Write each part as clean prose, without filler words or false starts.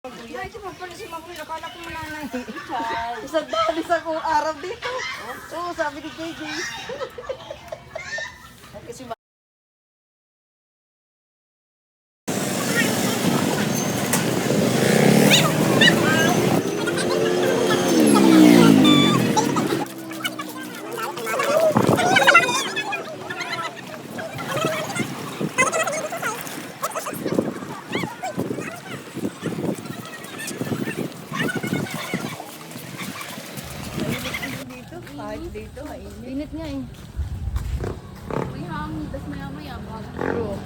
Ay, di ba pala si Makoy, nakala ko mananay. Isang dali sa kong araw dito. Oo, sabi ni JJ. Kasi kahit dito, mainit. Init nga eh. May hangin, tas maya-maya. Bro.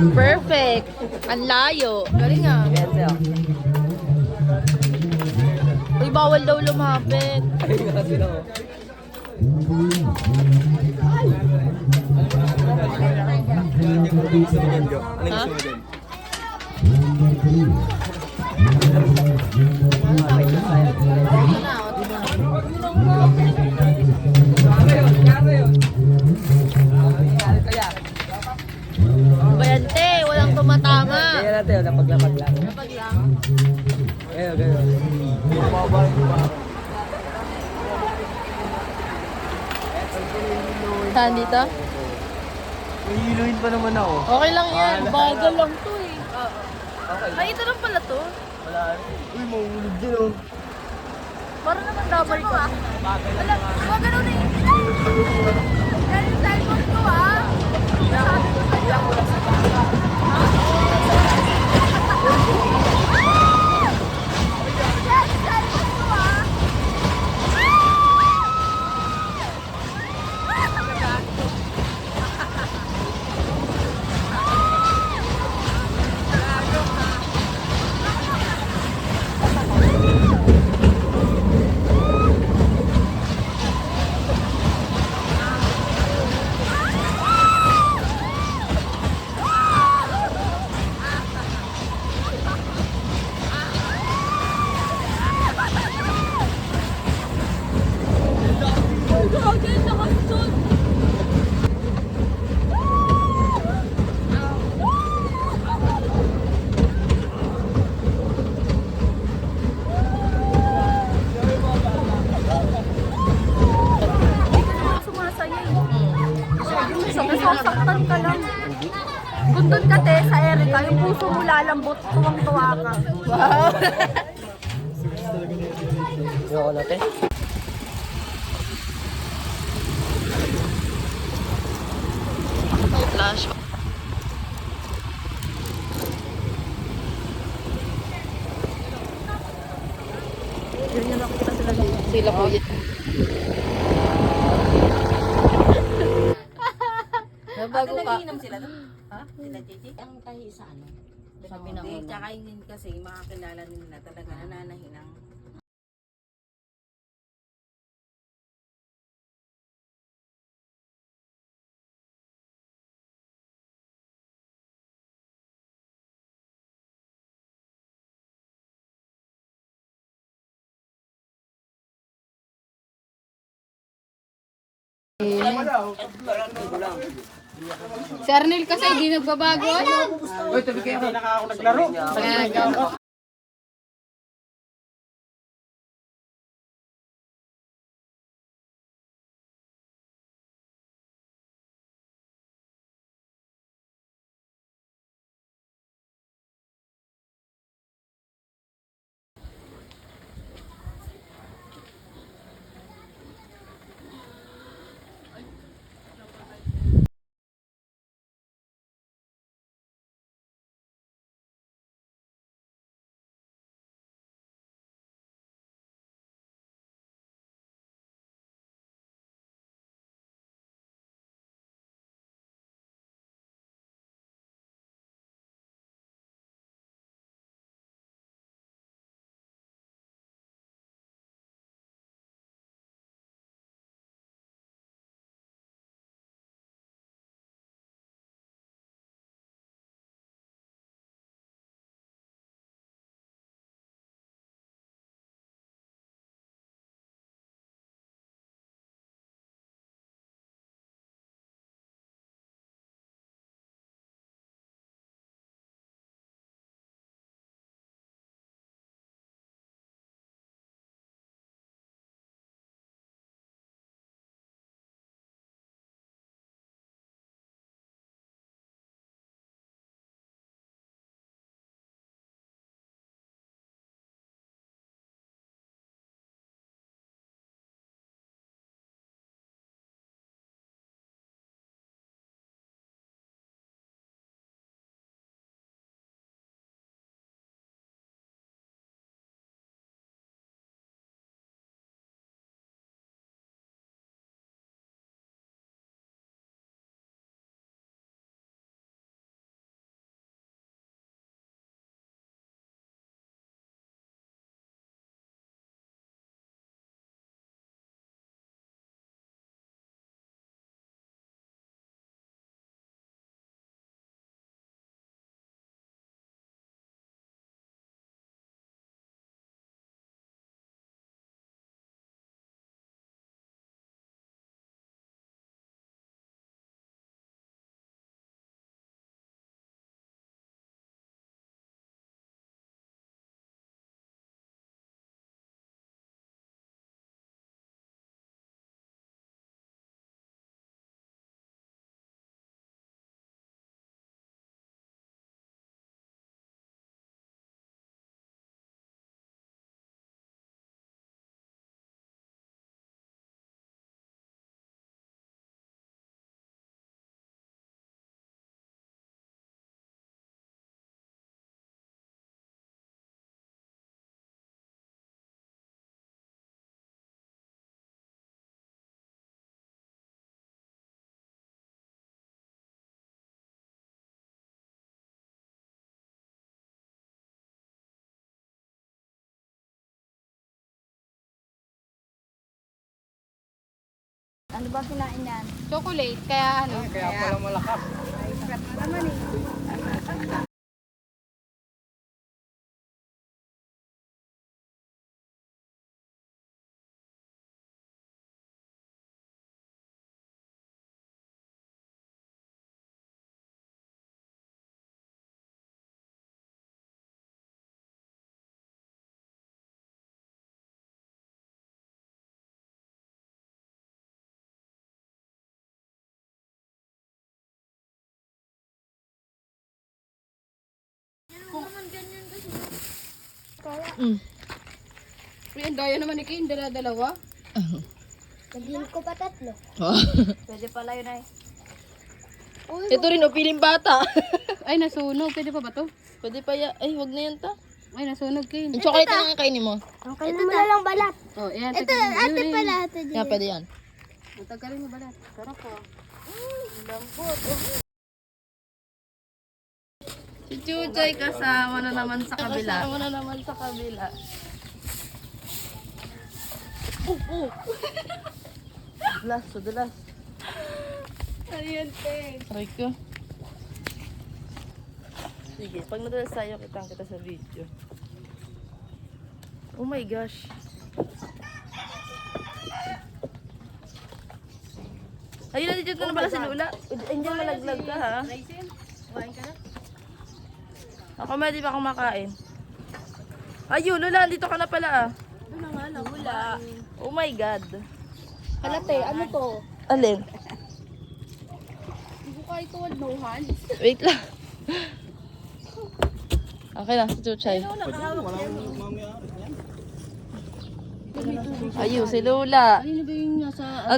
Perfect. Ang layo. Galing ah. Uy, bawal daw lumapit. Ha? Bayante, walang tumatama. Kaya natin yun, napaglapag lang. Kapag lang. Ayun, ganun. Saan dito? Hihiluin pa naman ako. Okay lang yan. Bagal lang to eh. Okay. Ay, ito lang pala to. Wala. Uy, mahulog din oh. Parang naman double ko ah. Bagay Wala, wag ganun eh. Dahil yung cellphone ko ah. Sabi ko sa'yo. Sumasaya eh. Nasasaktan ka lang. Kung doon ka te, sa Erika, yung puso mo lalambot, tuwang-tuwa ka. Wow! Ayoko natin. Flash. Ganyan ako kita sila dito. Sila po yun. Nabago ka. Nagiinom sila doon? Ha? Sila JJ? Ang tahi sa ano? Sabi ng Hindi, una. tsaka yun kasi makakilala nila talaga nananahinang Si Arnel kasi hindi nagbabago. Uy, tabi kayo. Hindi na ako naglaro. Kaya Ano ba kinain yan? Chocolate, kaya ano? Kaya pala malakas. Uy, ang daya naman ni Kay, dala-dalawa. Sabihin ko pa 3. Pwede pala yun ay. Ito rin, o, piling bata. Ay, nasunog. Pwede pa ba to? Pwede pa ya. Ay, wag na yan ta. Ay, nasunog, Kay. Yung chocolate na nga kainin mo. Ito na lang balat. Oh, yan. Ito, ate pala. Ito Yan, pwede yan. Matagaling mo balat. Sarap po. Si Chuchay kasama na naman sa kabila. Kasama na naman sa kabila. Dulas, so dulas. Ayan, te. Aray ko. Sige, pag nadulas tayo, kitang kita sa video. Oh my gosh. Ayun, nandito na pala si Lula. Andiyan malaglag ka ha. Kumain ka na? Ako ma, di pa kumakain. Ayun, Lula, andito ka na pala ah. Doon na nga lang, wala. Oh my God. Halate, ano to? Alin? Hindi ko kahit tuwad, no hands. Wait lang. Okay na, si Chuchay. Ayun, si Lula. Ano ba yung nasa...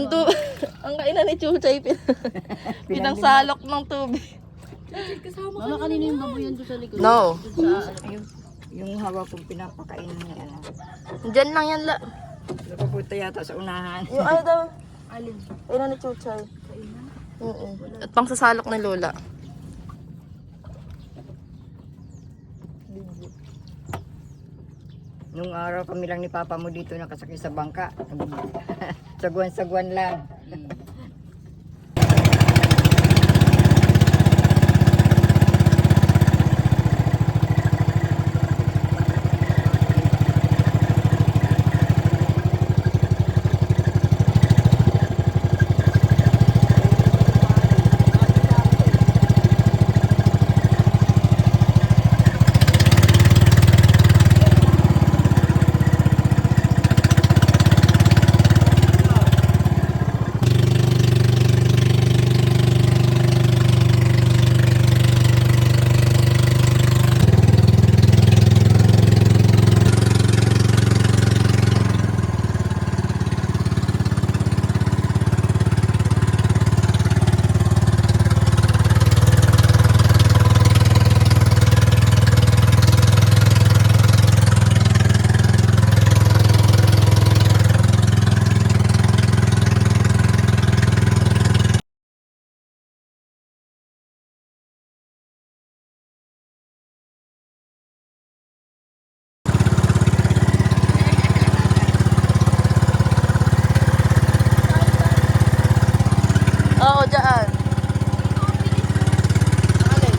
Ang kainan ni Chuchay, pinangsalok ng tubig. Mama, kanina yung baboyan doon sa likod. No. Yung hawak kong pinapakain ni ano. Diyan lang yan la. Napapunta yata sa unahan. Yung ano daw? Alin? Kainan ni Chuchay. Oo. At pang sasalok ni Lola. Nung araw kami lang ni Papa mo dito nakasakay sa bangka. Sagwan-sagwan lang. Oo, dyan. Alin?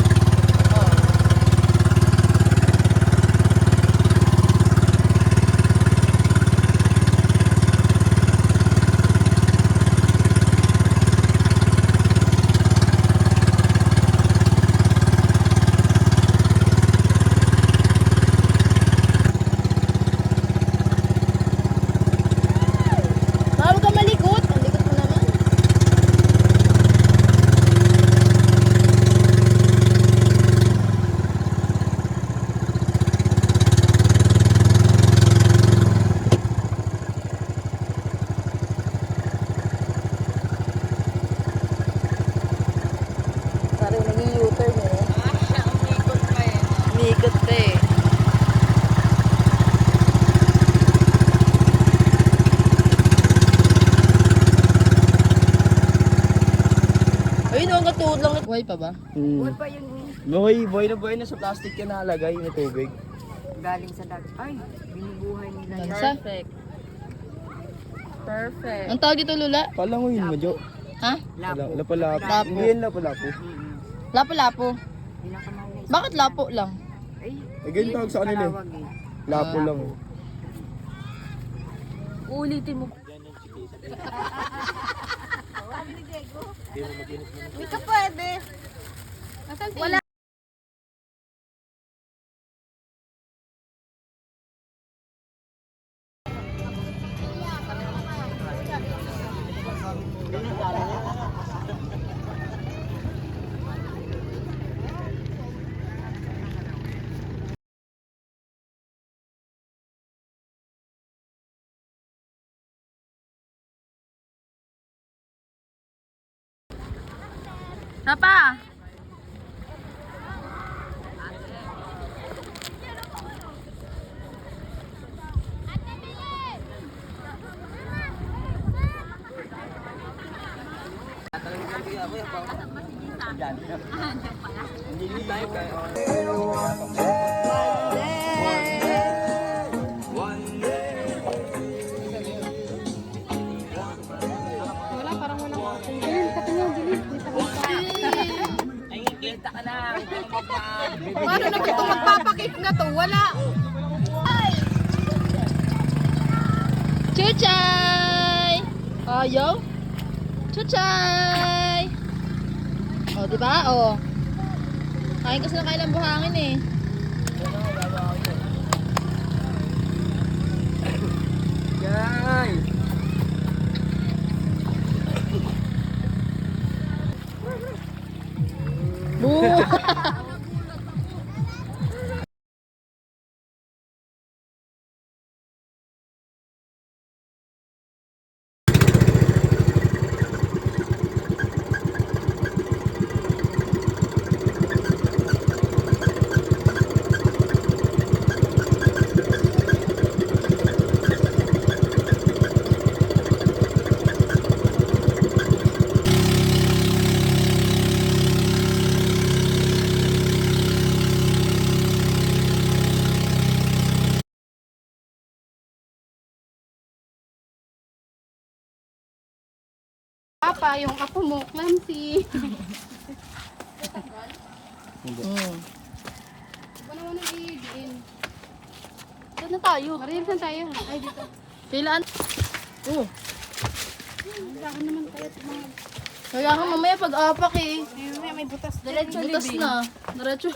Oo. Huwag ka malikot. Ang likot mo naman. Parang nag-u-turn eh. Umikot pa eh. Umikot pa eh. Ayun, ang katuod lang. Buhay pa ba? Buhay pa yun. Buhay na sa plastic yan nalagay yung tubig. Galing sa dag. Ay, binubuhay nila yan. Bansa. Perfect. Ang tawag dito, Lula? Palanguin mo, Jo. Ha? Lapo-lapo. Lapo. Hindi yan lapo-lapo. Lapo-lapo. Pinakamaliit. Bakit lapo lang? Ay, Eh, ganyan tawag sa kanila eh. tawag eh. Lapo lang. Ulitin mo. Hindi ka pwede. Wala. Napa! Wala, parang walang akong. Ayun, katanyaw, dilig. Paano naman ito magpapakit na to? Wala. Chuchay! Ayaw? Chuchay! O, diba? O. Kain kasi ng kailang buhangin eh. Guys! Boo! Papa, yung apo mo, clumsy. Mm. Iba naman ang i-diin. Saan na tayo? Mariam, saan tayo? Ay, dito. Pilaan? Oh. Saan naman tayo sa mga... Kaya nga mamaya pag-apak eh. Ay, may butas. Butas na. Diretso.